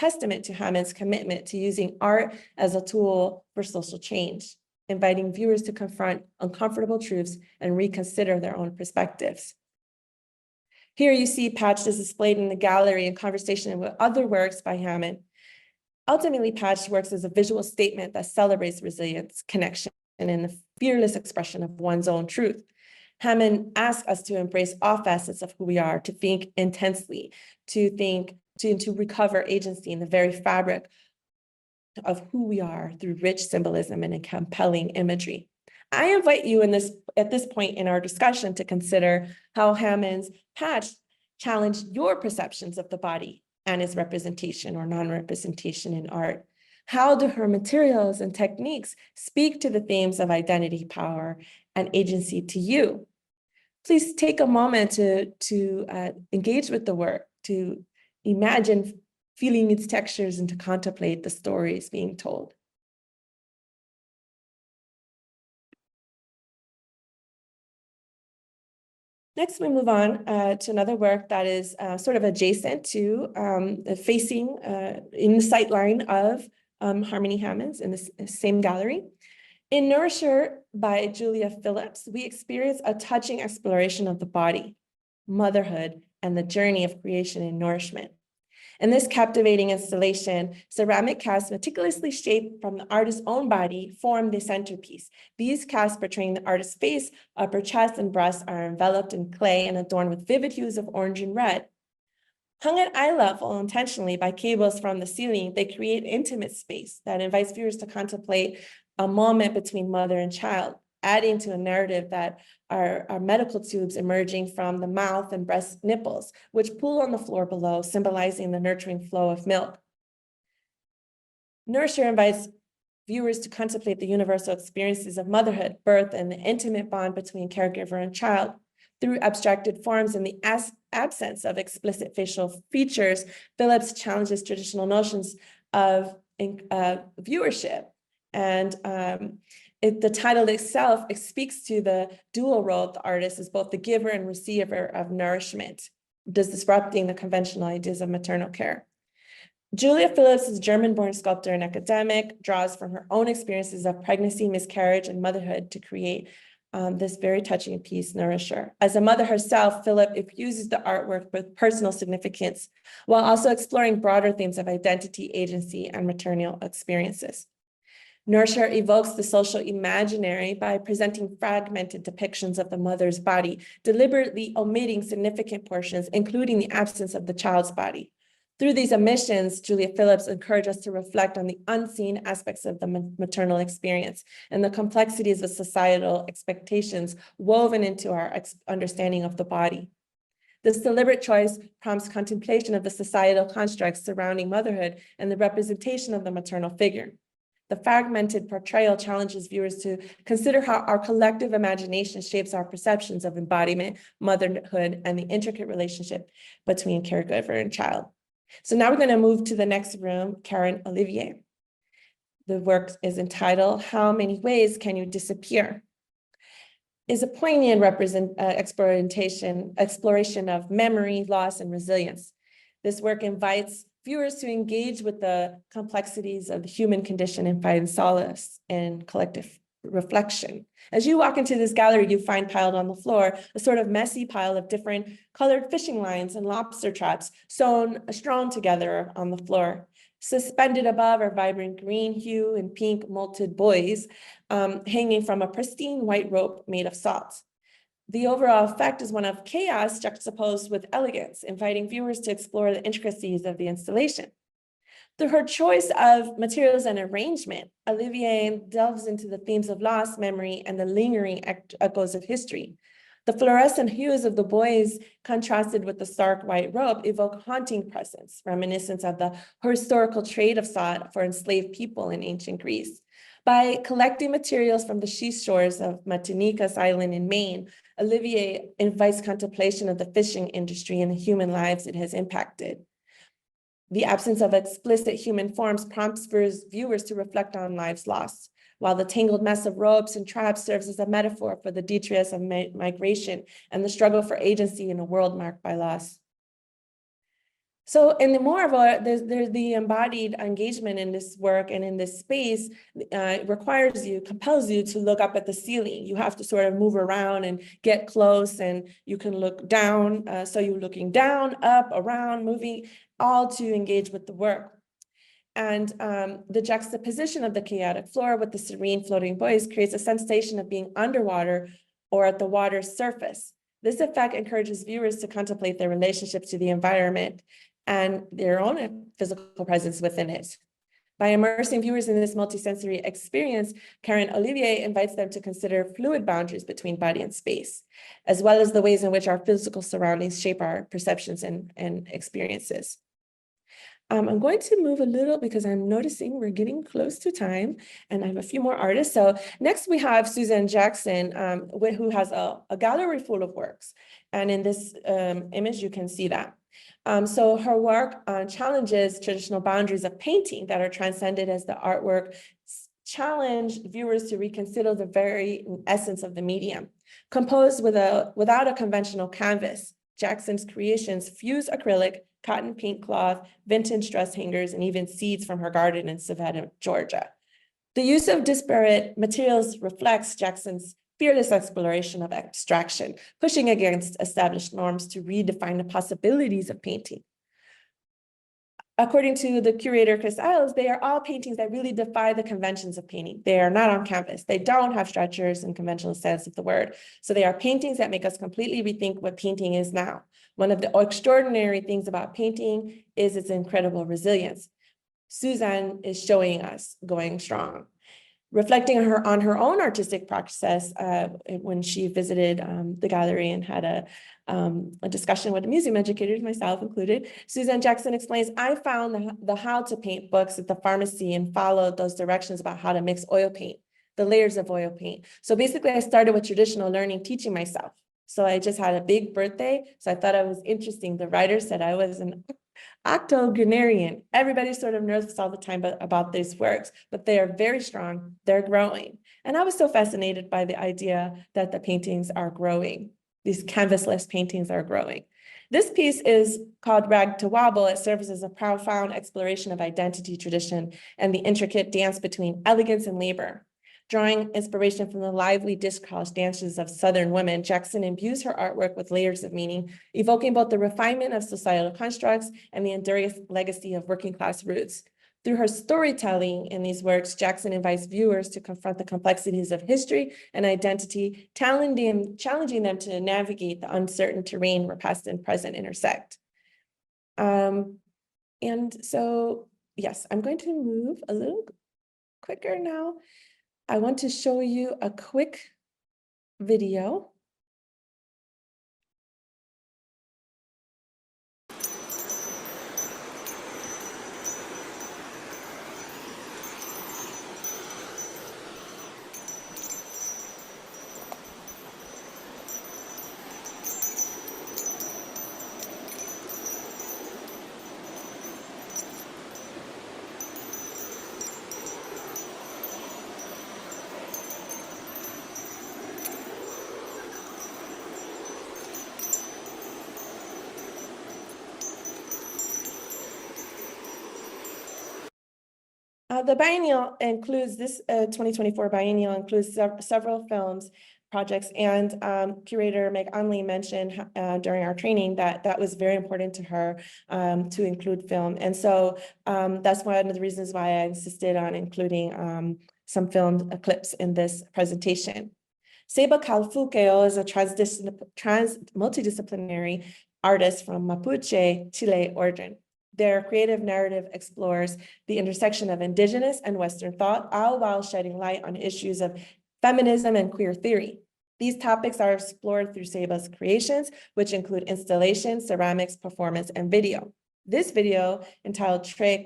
to Hammond's commitment to using art as a tool for social change, inviting viewers to confront uncomfortable truths and reconsider their own perspectives. Here you see Patched is displayed in the gallery in conversation with other works by Hammond. Ultimately, Patched works as a visual statement that celebrates resilience, connection, and the fearless expression of one's own truth. Hammond asks us to embrace all facets of who we are, to think intensely, to recover agency in the very fabric of who we are through rich symbolism and a compelling imagery. I invite you at this point in our discussion to consider how Hammond's patch challenged your perceptions of the body and its representation or non-representation in art. How do her materials and techniques speak to the themes of identity, power, and agency to you? Please take a moment to engage with the work, to imagine feeling its textures and to contemplate the stories being told. Next, we move on to another work that is sort of adjacent to facing in the sightline of Harmony Hammond's in the same gallery. In Nourisher by Julia Phillips, we experience a touching exploration of the body, motherhood, and the journey of creation and nourishment. In this captivating installation, ceramic casts meticulously shaped from the artist's own body form the centerpiece. These casts portraying the artist's face, upper chest, and breast are enveloped in clay and adorned with vivid hues of orange and red. Hung at eye level intentionally by cables from the ceiling, they create intimate space that invites viewers to contemplate a moment between mother and child, adding to a narrative that are medical tubes emerging from the mouth and breast nipples, which pool on the floor below, symbolizing the nurturing flow of milk. Nourisher invites viewers to contemplate the universal experiences of motherhood, birth, and the intimate bond between caregiver and child. Through abstracted forms and the absence of explicit facial features, Phillips challenges traditional notions of viewership. And the title itself speaks to the dual role of the artist as both the giver and receiver of nourishment, disrupting the conventional ideas of maternal care. Julia Phillips is a German-born sculptor and academic, draws from her own experiences of pregnancy, miscarriage, and motherhood to create this very touching piece, Nourisher. As a mother herself, Phillips infuses the artwork with personal significance, while also exploring broader themes of identity, agency, and maternal experiences. Nourisher evokes the social imaginary by presenting fragmented depictions of the mother's body, deliberately omitting significant portions, including the absence of the child's body. Through these omissions, Julia Phillips encourages us to reflect on the unseen aspects of the maternal experience and the complexities of societal expectations woven into our understanding of the body. This deliberate choice prompts contemplation of the societal constructs surrounding motherhood and the representation of the maternal figure. The fragmented portrayal challenges viewers to consider how our collective imagination shapes our perceptions of embodiment, motherhood, and the intricate relationship between caregiver and child. So now we're going to move to the next room, Karen Olivier. The work is entitled, How Many Ways Can You Disappear? Is a poignant exploration of memory, loss, and resilience. This work invites viewers to engage with the complexities of the human condition and find solace in collective reflection. As you walk into this gallery, you find piled on the floor a sort of messy pile of different colored fishing lines and lobster traps strewn together on the floor. Suspended above are vibrant green hue and pink molted buoys hanging from a pristine white rope made of salt. The overall effect is one of chaos juxtaposed with elegance, inviting viewers to explore the intricacies of the installation. Through her choice of materials and arrangement, Olivier delves into the themes of loss, memory, and the lingering echoes of history. The fluorescent hues of the buoys, contrasted with the stark white robe, evoke haunting presence, reminiscent of the historical trade of salt for enslaved people in ancient Greece. By collecting materials from the seashores of Martinique's island in Maine, Olivier invites contemplation of the fishing industry and the human lives it has impacted. The absence of explicit human forms prompts viewers to reflect on lives lost, while the tangled mess of ropes and traps serves as a metaphor for the detritus of migration and the struggle for agency in a world marked by loss. So in the more of there's the embodied engagement in this work and in this space compels you to look up at the ceiling. You have to sort of move around and get close, and you can look down. So you're looking down, up, around, moving, all to engage with the work. And the juxtaposition of the chaotic floor with the serene floating buoys creates a sensation of being underwater or at the water's surface. This effect encourages viewers to contemplate their relationships to the environment and their own physical presence within it. By immersing viewers in this multisensory experience, Karen Olivier invites them to consider fluid boundaries between body and space, as well as the ways in which our physical surroundings shape our perceptions and experiences. I'm going to move a little because I'm noticing we're getting close to time and I have a few more artists. So next we have Suzanne Jackson, who has a gallery full of works. And in this image, you can see that. So her work challenges traditional boundaries of painting that are transcended as the artwork challenge viewers to reconsider the very essence of the medium. Composed without a conventional canvas, Jackson's creations fuse acrylic, cotton paint cloth, vintage dress hangers, and even seeds from her garden in Savannah, Georgia. The use of disparate materials reflects Jackson's fearless exploration of abstraction, pushing against established norms to redefine the possibilities of painting. According to the curator, Chris Isles, they are all paintings that really defy the conventions of painting. They are not on canvas. They don't have structures in conventional sense of the word. So they are paintings that make us completely rethink what painting is now. One of the extraordinary things about painting is its incredible resilience. Suzanne is showing us going strong. Reflecting on her own artistic process when she visited the gallery and had a discussion with the museum educators, myself included, Suzanne Jackson explains, I found the how to paint books at the pharmacy and followed those directions about how to mix oil paint, the layers of oil paint. So basically I started with traditional learning, teaching myself. So I just had a big birthday. So I thought it was interesting. The writer said I was an octogenarian. Everybody sort of nervous all the time about these works, but they are very strong. They're growing. And I was so fascinated by the idea that the paintings are growing. These canvasless paintings are growing. This piece is called Rag to Wobble. It serves as a profound exploration of identity, tradition, and the intricate dance between elegance and labor. Drawing inspiration from the lively disc-crossed dances of Southern women, Jackson imbues her artwork with layers of meaning, evoking both the refinement of societal constructs and the enduring legacy of working-class roots. Through her storytelling in these works, Jackson invites viewers to confront the complexities of history and identity, challenging them to navigate the uncertain terrain where past and present intersect. And so, yes, I'm going to move a little quicker now. I want to show you a quick video. The biennial includes, this 2024 biennial includes several films, projects, and curator Meg Onley mentioned during our training that was very important to her to include film. And so that's one of the reasons why I insisted on including some film clips in this presentation. Seba Calfuqueo is a multidisciplinary artist from Mapuche, Chile origin. Their creative narrative explores the intersection of indigenous and Western thought, all while shedding light on issues of feminism and queer theory. These topics are explored through Seba's creations, which include installation, ceramics, performance, and video. This video, entitled Tre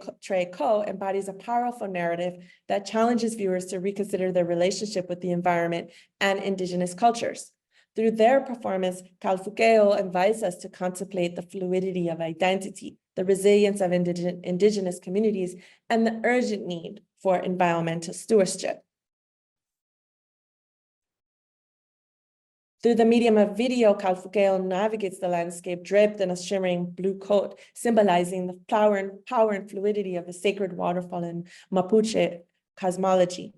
Co, embodies a powerful narrative that challenges viewers to reconsider their relationship with the environment and indigenous cultures. Through their performance, Calfuqueo invites us to contemplate the fluidity of identity, the resilience of indigenous communities, and the urgent need for environmental stewardship. Through the medium of video, Calfuqueo navigates the landscape draped in a shimmering blue coat, symbolizing the power and fluidity of the sacred waterfall in Mapuche cosmology.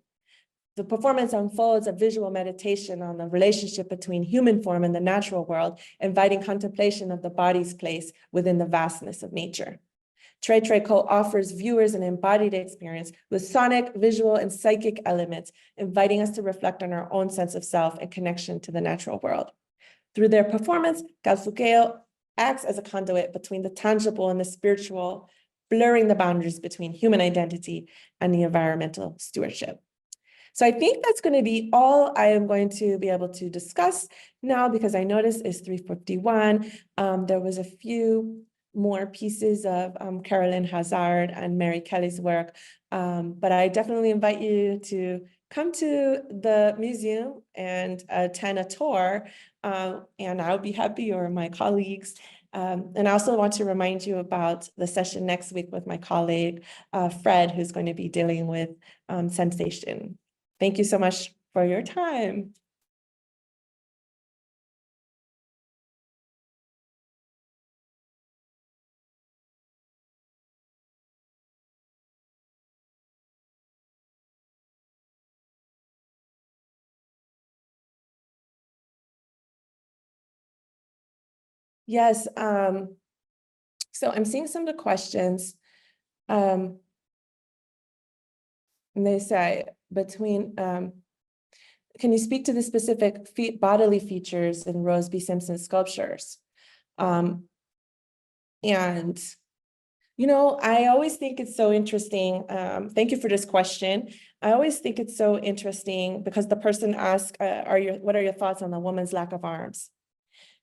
The performance unfolds a visual meditation on the relationship between human form and the natural world, inviting contemplation of the body's place within the vastness of nature. Tre Co offers viewers an embodied experience with sonic, visual, and psychic elements, inviting us to reflect on our own sense of self and connection to the natural world. Through their performance, Calfuqueo acts as a conduit between the tangible and the spiritual, blurring the boundaries between human identity and the environmental stewardship. So I think that's going to be all I am going to be able to discuss now, because I noticed it's 3:51. There was a few more pieces of Carolyn Hazard and Mary Kelly's work, but I definitely invite you to come to the museum and attend a tour, and I'll be happy, or my colleagues. And I also want to remind you about the session next week with my colleague, Fred, who's going to be dealing with sensation. Thank you so much for your time. Yes, so I'm seeing some of the questions. And they say, can you speak to the specific bodily features in Rose B. Simpson sculptures? And, I always think it's so interesting. Thank you for this question. I always think it's so interesting because the person asked, what are your thoughts on the woman's lack of arms?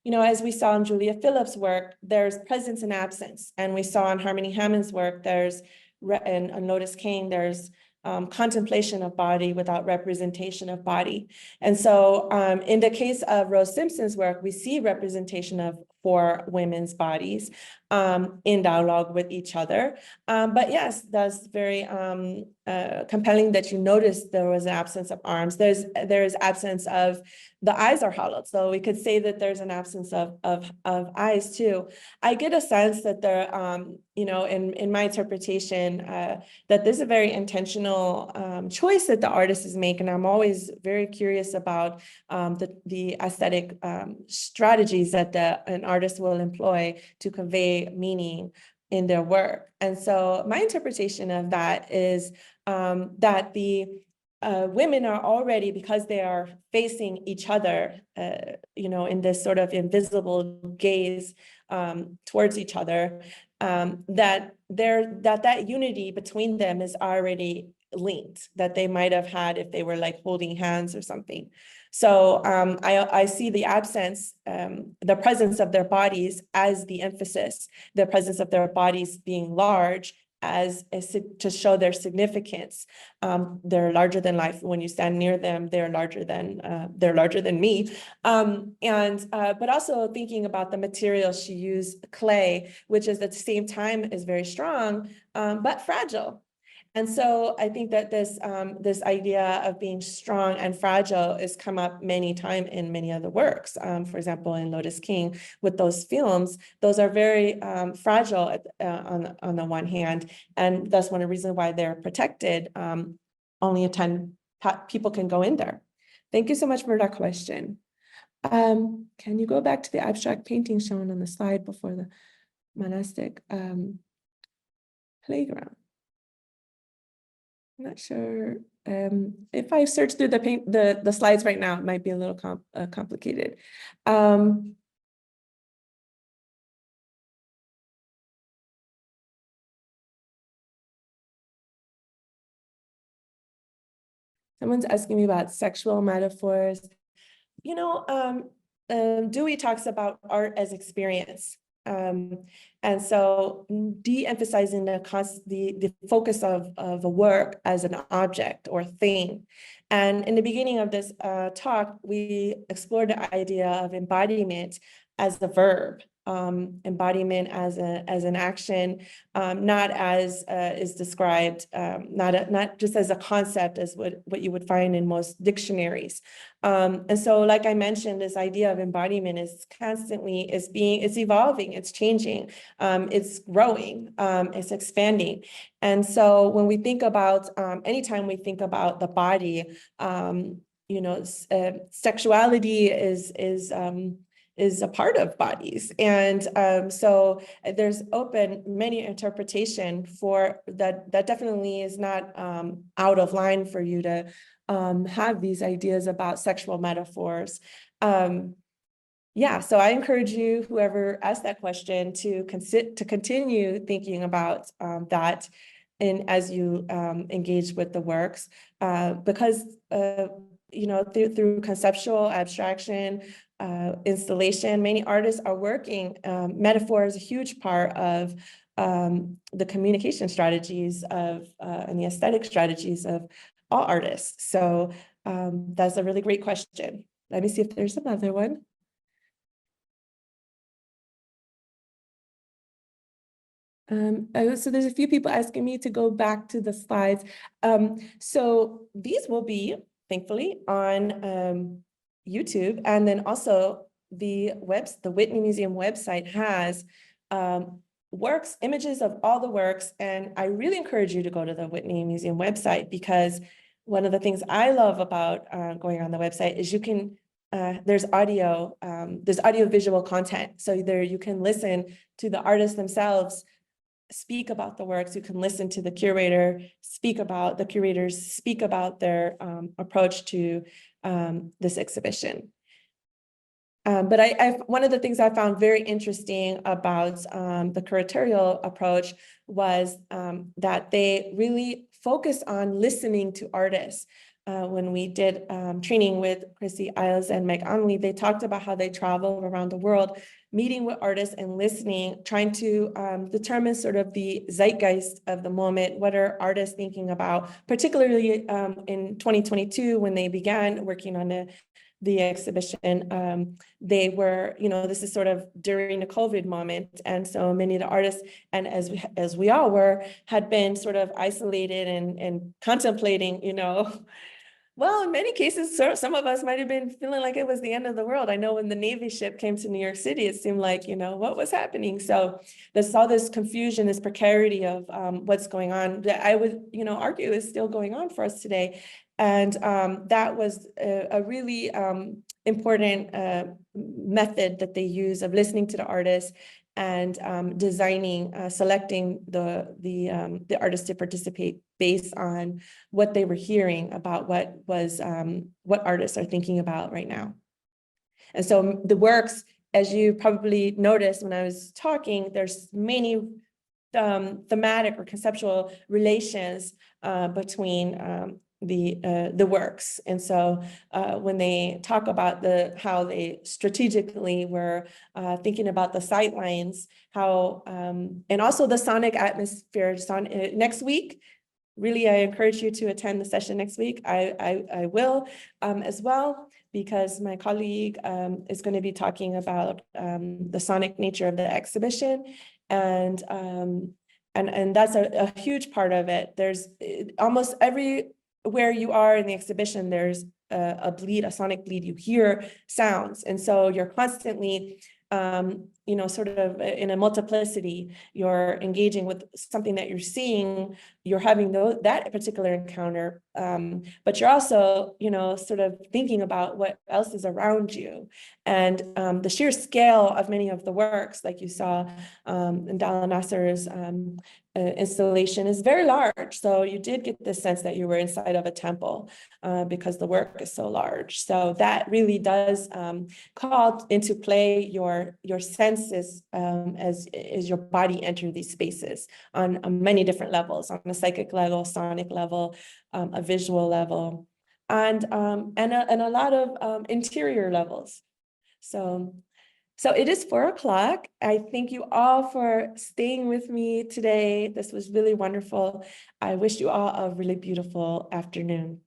As we saw in Julia Phillips' work, there's presence and absence. And we saw in Harmony Hammond's work, and Lotus Kang, there's contemplation of body without representation of body. And so in the case of Rose Simpson's work, we see representation of 4 women's bodies in dialogue with each other. But yes, that's very compelling that you noticed there was an absence of arms. There is absence of, the eyes are hollowed. So we could say that there's an absence of eyes too. I get a sense that there, in my interpretation, that this is a very intentional choice that the artist is making. I'm always very curious about the aesthetic strategies that an artist will employ to convey meaning in their work. And so my interpretation of that is that the women are already, because they are facing each other, in this sort of invisible gaze towards each other, that unity between them is already linked, that they might have had if they were like holding hands or something. So I see the absence, the presence of their bodies as the emphasis, the presence of their bodies being large as to show their significance. They're larger than life. When you stand near them, they're larger than me. But also thinking about the material she used, clay, which is at the same time is very strong, but fragile. And so I think that this idea of being strong and fragile has come up many times in many other works. For example, in Lotus King, with those films, those are very fragile on the one hand, and that's one of the reasons why they're protected. Only 10 people can go in there. Thank you so much for that question. Can you go back to the abstract painting shown on the slide before the monastic playground? I'm not sure. If I search through the slides right now, it might be a little complicated. Someone's asking me about sexual metaphors. Dewey talks about art as experience. And so de-emphasizing the focus of a work as an object or thing. And in the beginning of this talk, we explored the idea of embodiment as the verb, embodiment as an action, not as is described, not just as a concept as what you would find in most dictionaries. And so, like I mentioned, this idea of embodiment is constantly, it's evolving, it's changing, it's growing, it's expanding. And so when we think about, anytime we think about the body, sexuality is a part of bodies. And so there's many interpretation for that definitely is not out of line for you to have these ideas about sexual metaphors. Yeah, so I encourage you, whoever asked that question, to continue thinking about that, and as you engage with the works, because through conceptual abstraction, installation, many artists are working. Metaphor is a huge part of the communication strategies of and the aesthetic strategies of all artists. So that's a really great question. Let me see if there's another one. So there's a few people asking me to go back to the slides. So these will be, thankfully, on YouTube, and then also the Whitney Museum website has works, images of all the works, and I really encourage you to go to the Whitney Museum website, because one of the things I love about going on the website is you can there's audio visual content, so there you can listen to the artists themselves speak about the works. You can listen to the curators speak about their approach to this exhibition. But one of the things I found very interesting about the curatorial approach was that they really focus on listening to artists. When we did training with Chrissy Isles and Meg Onley, they talked about how they travel around the world, meeting with artists and listening, trying to determine sort of the zeitgeist of the moment. What are artists thinking about, particularly in 2022, when they began working on the exhibition. They were, this is sort of during the COVID moment. And so many of the artists, and as we all were, had been sort of isolated and contemplating, well, in many cases, some of us might have been feeling like it was the end of the world. I know when the Navy ship came to New York City, it seemed like, what was happening? So there's all this confusion, this precarity of what's going on that I would, argue is still going on for us today. And that was a really important method that they use of listening to the artists and designing, selecting the artists to participate based on what they were hearing about what artists are thinking about right now. And so the works, as you probably noticed when I was talking, there's many thematic or conceptual relations between the works. And so when they talk about how they strategically were thinking about the sightlines, how and also the sonic atmosphere. Next week, really, I encourage you to attend the session next week. I will as well, because my colleague is going to be talking about the sonic nature of the exhibition, and that's a huge part of it. There's almost everywhere you are in the exhibition, there's a sonic bleed. You hear sounds, and so you're constantly sort of in a multiplicity. You're engaging with something that you're seeing, you're having that particular encounter, but you're also, sort of thinking about what else is around you. And the sheer scale of many of the works, like you saw in Nasser's installation, is very large. So you did get the sense that you were inside of a temple because the work is so large. So that really does call into play your senses as your body enters these spaces on many different levels, on a psychic level, sonic level, a visual level, and a lot of interior levels. So it is 4 o'clock. I thank you all for staying with me today. This was really wonderful. I wish you all a really beautiful afternoon.